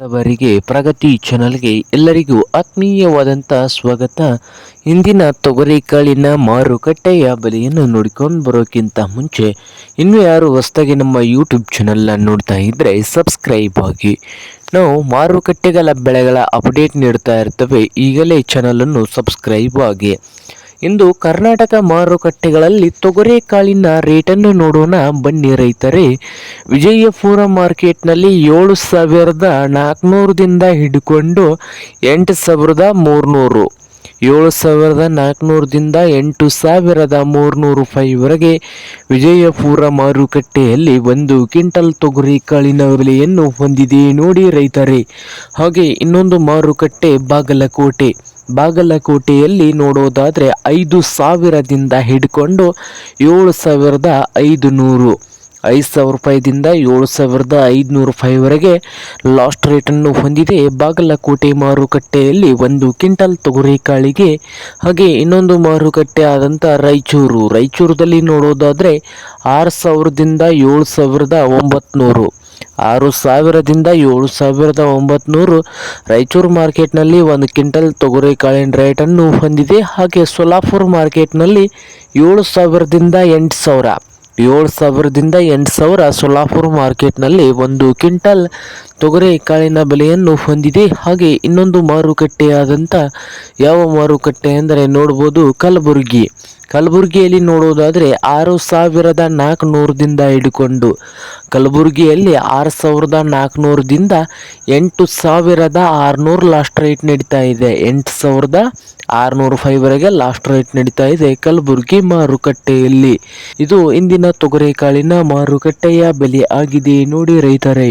ಅವರಿಗೆ ಪ್ರಗತಿ ಚಾನಲ್ಗೆ ಎಲ್ಲರಿಗೂ ಆತ್ಮೀಯವಾದಂಥ ಸ್ವಾಗತ. ಇಂದಿನ ತೊಗರಿಕಾಳಿನ ಮಾರುಕಟ್ಟೆಯ ಬೆಲೆಯನ್ನು ನೋಡಿಕೊಂಡು ಬರೋಕ್ಕಿಂತ ಮುಂಚೆ ಇನ್ನೂ ಯಾರು ಹೊಸದಾಗಿ ನಮ್ಮ ಯೂಟ್ಯೂಬ್ ಚಾನಲ್ನ ನೋಡ್ತಾ ಇದ್ದರೆ ಸಬ್ಸ್ಕ್ರೈಬ್ ಆಗಿ. ನಾವು ಮಾರುಕಟ್ಟೆಗಳ ಬೆಳೆಗಳ ಅಪ್ಡೇಟ್ ನೀಡ್ತಾ ಇರ್ತವೆ, ಈಗಲೇ ಚಾನಲನ್ನು ಸಬ್ಸ್ಕ್ರೈಬ್ ಆಗಿ. ಇಂದು ಕರ್ನಾಟಕ ಮಾರುಕಟ್ಟೆಗಳಲ್ಲಿ ತೊಗರೆಕಾಳಿನ ರೇಟನ್ನು ನೋಡೋಣ ಬನ್ನಿ ರೈತರೇ. ವಿಜಯಪುರ ಮಾರ್ಕೆಟ್ನಲ್ಲಿ 7,400ದಿಂದ ಹಿಡ್ಕೊಂಡು 8,300, 7,400ದಿಂದ 8,300 ರೂಪಾಯಿವರೆಗೆ ವಿಜಯಪುರ ಮಾರುಕಟ್ಟೆಯಲ್ಲಿ ಒಂದು ಕ್ವಿಂಟಲ್ ತೊಗರಿಕಾಳಿನ ಬೆಲೆಯನ್ನು ಹೊಂದಿದೆ ನೋಡಿ ರೈತರೇ. ಹಾಗೆ ಇನ್ನೊಂದು ಮಾರುಕಟ್ಟೆ ಬಾಗಲಕೋಟೆಯಲ್ಲಿ ನೋಡೋದಾದರೆ 5,000ದಿಂದ ಹಿಡ್ಕೊಂಡು 7,500, 5,000 ರೂಪಾಯಿದಿಂದ 7,500 ರೂಪಾಯಿವರೆಗೆ ಲಾಸ್ಟ್ ರೇಟನ್ನು ಹೊಂದಿದೆ ಬಾಗಲಕೋಟೆ ಮಾರುಕಟ್ಟೆಯಲ್ಲಿ ಒಂದು ಕ್ವಿಂಟಲ್ ತೊಗರಿಕಾಳಿಗೆ. ಹಾಗೆ ಇನ್ನೊಂದು ಮಾರುಕಟ್ಟೆ ಆದಂಥ ರಾಯಚೂರದಲ್ಲಿ ನೋಡೋದಾದರೆ 6,000ದಿಂದ 7,900, 6,000ದಿಂದ 7,900 ರಾಯಚೂರು ಮಾರ್ಕೆಟ್ನಲ್ಲಿ ಒಂದು ಕ್ವಿಂಟಲ್ ತೊಗರಿಕಾಳಿನ ರೇಟನ್ನು ಹೊಂದಿದೆ. ಹಾಗೆ ಸೊಲ್ಲಾಪುರ ಮಾರ್ಕೆಟ್ನಲ್ಲಿ 7,000ದಿಂದ 8,000, 7,000ದಿಂದ 8,000 ಸೊಲ್ಲಾಪುರ ಮಾರ್ಕೆಟ್ನಲ್ಲಿ ಒಂದು ಕ್ವಿಂಟಲ್ ತೊಗರಿಕಾಳಿನ ಬೆಲೆಯನ್ನು ಹೊಂದಿದೆ. ಹಾಗೆ ಇನ್ನೊಂದು ಮಾರುಕಟ್ಟೆಯಾದಂಥ ಯಾವ ಮಾರುಕಟ್ಟೆ ಅಂದರೆ ನೋಡ್ಬೋದು ಕಲಬುರಗಿಯಲ್ಲಿ ನೋಡೋದಾದರೆ 6,400ದಿಂದ ಹಿಡ್ಕೊಂಡು ಕಲಬುರಗಿಯಲ್ಲಿ 6,400ದಿಂದ 8,600 ಲಾಸ್ಟ್ ರೇಟ್ ನಡೀತಾ ಇದೆ. 8,600 ರೂಪಾಯಿವರೆಗೆ ಲಾಸ್ಟ್ ರೇಟ್ ನಡೀತಾ ಇದೆ ಕಲಬುರಗಿ ಮಾರುಕಟ್ಟೆಯಲ್ಲಿ. ಇದು ಇಂದಿನ ತೊಗರಿಕಾಳಿನ ಮಾರುಕಟ್ಟೆಯ ಬೆಲೆ ಆಗಿದೆ ನೋಡಿ ರೈತರೇ.